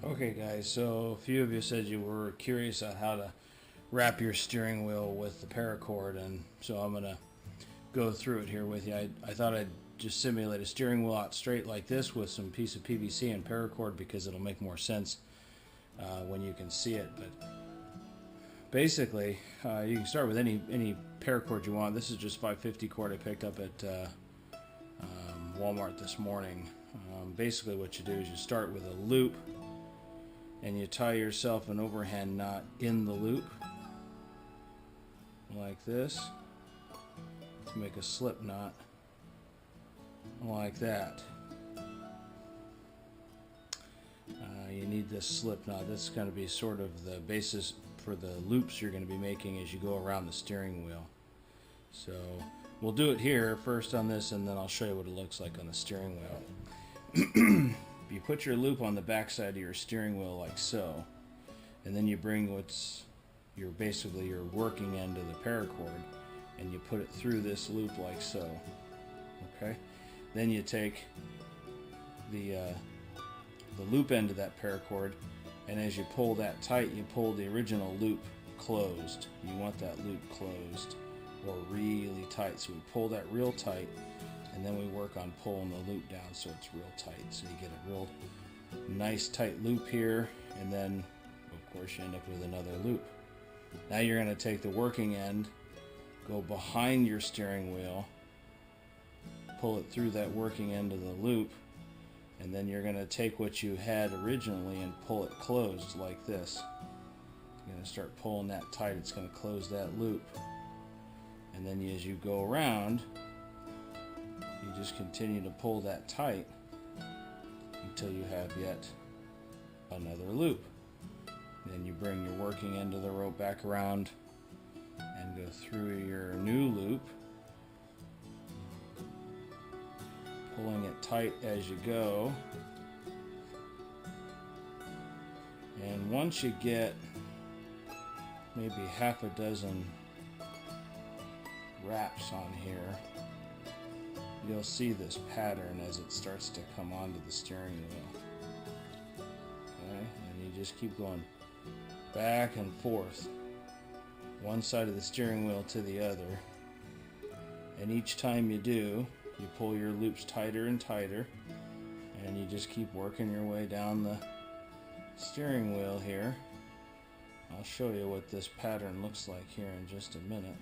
Okay guys, so a few of you said you were curious on how to wrap your steering wheel with the paracord, and so I'm going to go through it here with you. I thought I'd just simulate a steering wheel out straight like this with some piece of PVC and paracord because it'll make more sense when you can see it. But basically, you can start with any paracord you want. This is just 550 cord I picked up at Walmart this morning. Basically what you do is you start with a loop and you tie yourself an overhand knot in the loop like this to make a slip knot like that. You need this slip knot. This is going to be sort of the basis for the loops you're going to be making as you go around the steering wheel. So we'll do it here first on this, and then I'll show you what it looks like on the steering wheel. You put your loop on the back side of your steering wheel like so, and then you bring what's basically your working end of the paracord and you put it through this loop like so. Okay, then you take the loop end of that paracord, and as you pull that tight, you pull the original loop closed. You want that loop closed or really tight, so we pull that real tight, and then we work on pulling the loop down so it's real tight, so you get a real nice tight loop here, and then of course you end up with another loop. Now you're going to take the working end, go behind your steering wheel, pull it through that working end of the loop, and then you're going to take what you had originally and pull it closed like this. You're going to start pulling that tight. It's going to close that loop, and then as you go around, you just continue to pull that tight until you have yet another loop. Then you bring your working end of the rope back around and go through your new loop, pulling it tight as you go. And once you get maybe half a dozen wraps on here, you'll see this pattern as it starts to come onto the steering wheel. Okay, and you just keep going back and forth, one side of the steering wheel to the other, and each time you do, you pull your loops tighter and tighter, and you just keep working your way down the steering wheel here. I'll show you what this pattern looks like here in just a minute.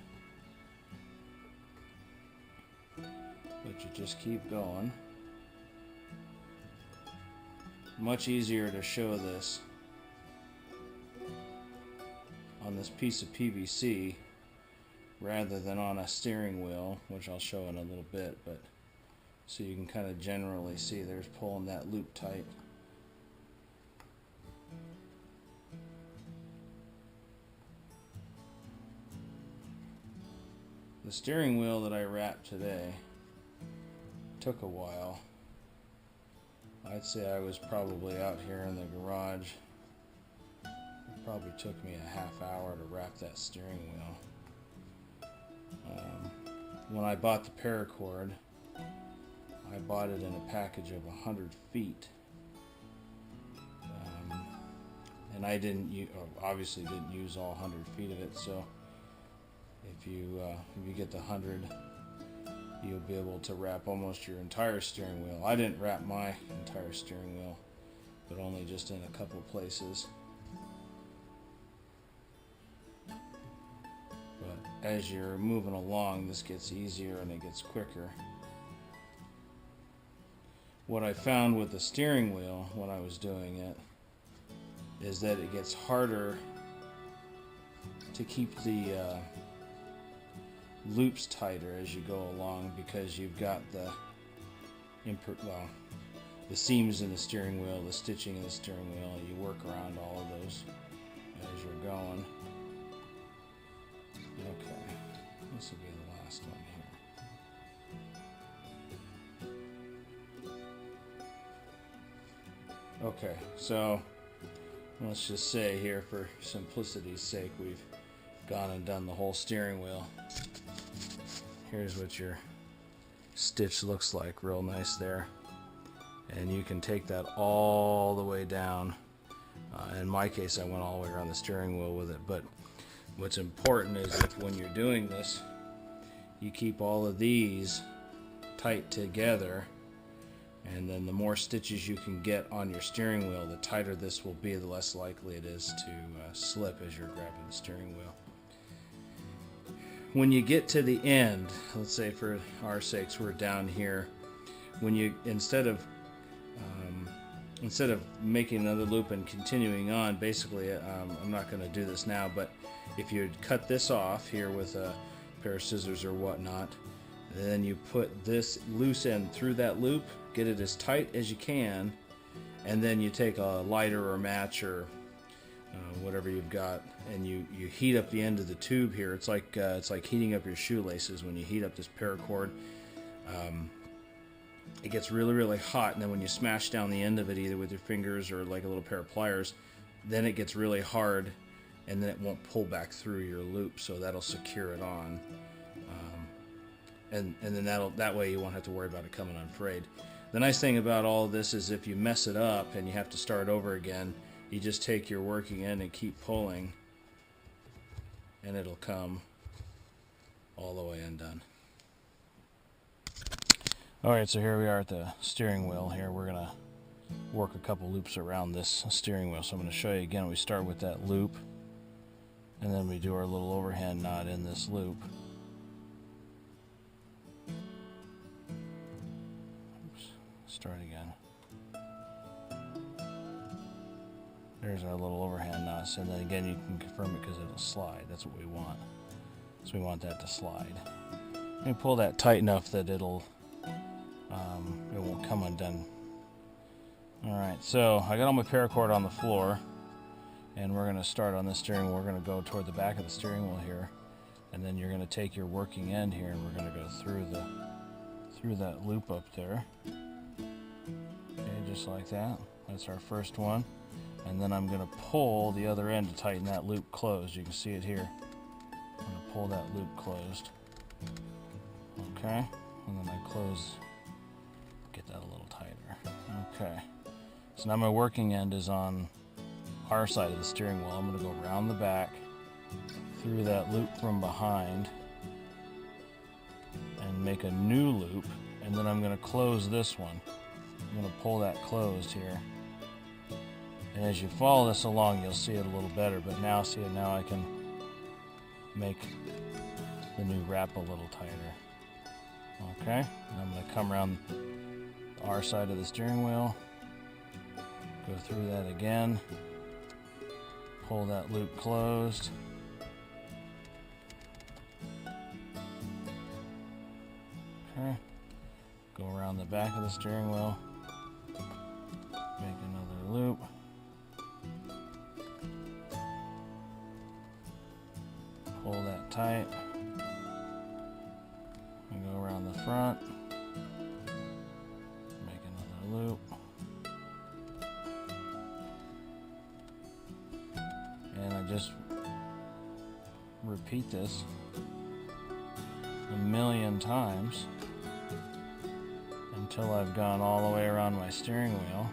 But you just keep going. Much easier to show this on this piece of PVC rather than on a steering wheel, which I'll show in a little bit, but so you can kind of generally see there's pulling that loop tight. The steering wheel that I wrapped today took a while. I'd say I was probably out here in the garage. It probably took me a half hour to wrap that steering wheel. When I bought the paracord, I bought it in a package of 100 feet. And I obviously didn't use all 100 feet of it, so if you get the 100, you'll be able to wrap almost your entire steering wheel. I didn't wrap my entire steering wheel, but only just in a couple places. But as you're moving along, this gets easier and it gets quicker. What I found with the steering wheel when I was doing it is that it gets harder to keep the loops tighter as you go along, because you've got the seams in the steering wheel, the stitching in the steering wheel. You work around all of those as you're going. Okay, this will be the last one here. Okay, so let's just say here, for simplicity's sake, we've gone and done the whole steering wheel. Here's what your stitch looks like, real nice there. And you can take that all the way down In my case, I went all the way around the steering wheel with it. But what's important is that when you're doing this, you keep all of these tight together, and then the more stitches you can get on your steering wheel, the tighter this will be, the less likely it is to slip as you're grabbing the steering wheel. When you get to the end, let's say for our sakes we're down here, when you instead of making another loop and continuing on, basically I'm not going to do this now, but if you cut this off here with a pair of scissors or whatnot, then you put this loose end through that loop, get it as tight as you can, and then you take a lighter or match or whatever you've got, and you heat up the end of the tube here. It's like heating up your shoelaces when you heat up this paracord. It gets really, really hot, and then when you smash down the end of it, either with your fingers or like a little pair of pliers, then it gets really hard, and then it won't pull back through your loop, so that'll secure it on. And then that way you won't have to worry about it coming unfrayed. The nice thing about all of this is if you mess it up and you have to start over again, you just take your working end and keep pulling, and it'll come all the way undone. Alright, so here we are at the steering wheel here. We're going to work a couple loops around this steering wheel. So I'm going to show you again. We start with that loop, and then we do our little overhand knot in this loop. Oops, start again. There's our little overhand knots, and then again you can confirm it because it'll slide. That's what we want. So we want that to slide. And pull that tight enough that it won't come undone. Alright, so I got all my paracord on the floor, and we're going to start on the steering wheel. We're going to go toward the back of the steering wheel here, and then you're going to take your working end here, and we're going to go through that loop up there. Okay, just like that. That's our first one. And then I'm going to pull the other end to tighten that loop closed. You can see it here. I'm going to pull that loop closed. Okay, and then I close, get that a little tighter. Okay, so now my working end is on our side of the steering wheel. I'm going to go around the back, through that loop from behind, and make a new loop, and then I'm going to close this one. I'm going to pull that closed here. And as you follow this along, you'll see it a little better, but now see it, now I can make the new wrap a little tighter. Okay, and I'm going to come around our side of the steering wheel, go through that again, pull that loop closed, okay, go around the back of the steering wheel, make another loop, pull that tight, and go around the front, make another loop, and I just repeat this a million times until I've gone all the way around my steering wheel.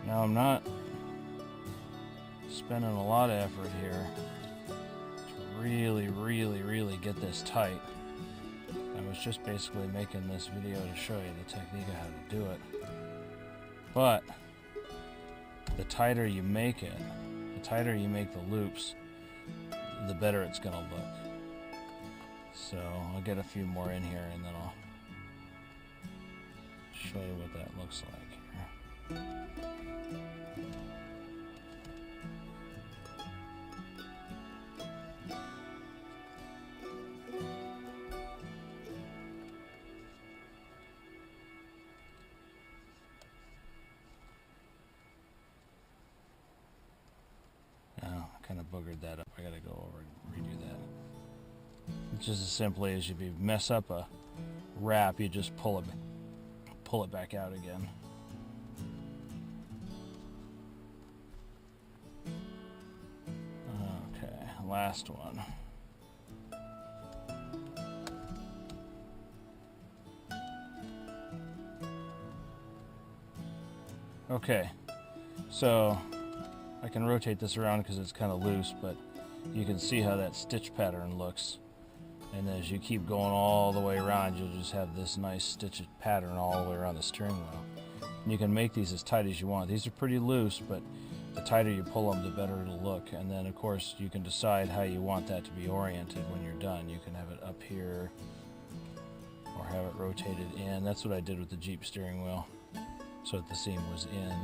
Now I'm not spending a lot of effort here to really get this tight. I was just basically making this video to show you the technique of how to do it. But the tighter you make it, the tighter you make the loops, the better it's going to look. So I'll get a few more in here and then I'll show you what that looks like here. Kind of boogered that up. I gotta go over and redo that. It's just as simply as if you mess up a wrap, you just pull it back out again. Okay, last one. Okay, so I can rotate this around because it's kind of loose, but you can see how that stitch pattern looks. And as you keep going all the way around, you'll just have this nice stitch pattern all the way around the steering wheel. And you can make these as tight as you want. These are pretty loose, but the tighter you pull them, the better it'll look. And then, of course, you can decide how you want that to be oriented when you're done. You can have it up here or have it rotated in. That's what I did with the Jeep steering wheel, so that the seam was in.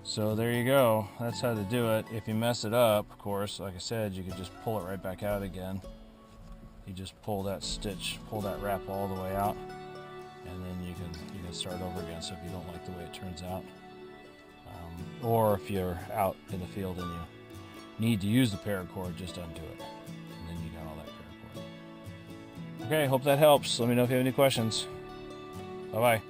So there you go. That's how to do it. If you mess it up, of course, like I said, you could just pull it right back out again. You just pull that stitch, pull that wrap all the way out, and then you can start over again. So if you don't like the way it turns out, or if you're out in the field and you need to use the paracord, just undo it, and then you got all that paracord. Okay, hope that helps. Let me know if you have any questions. Bye bye.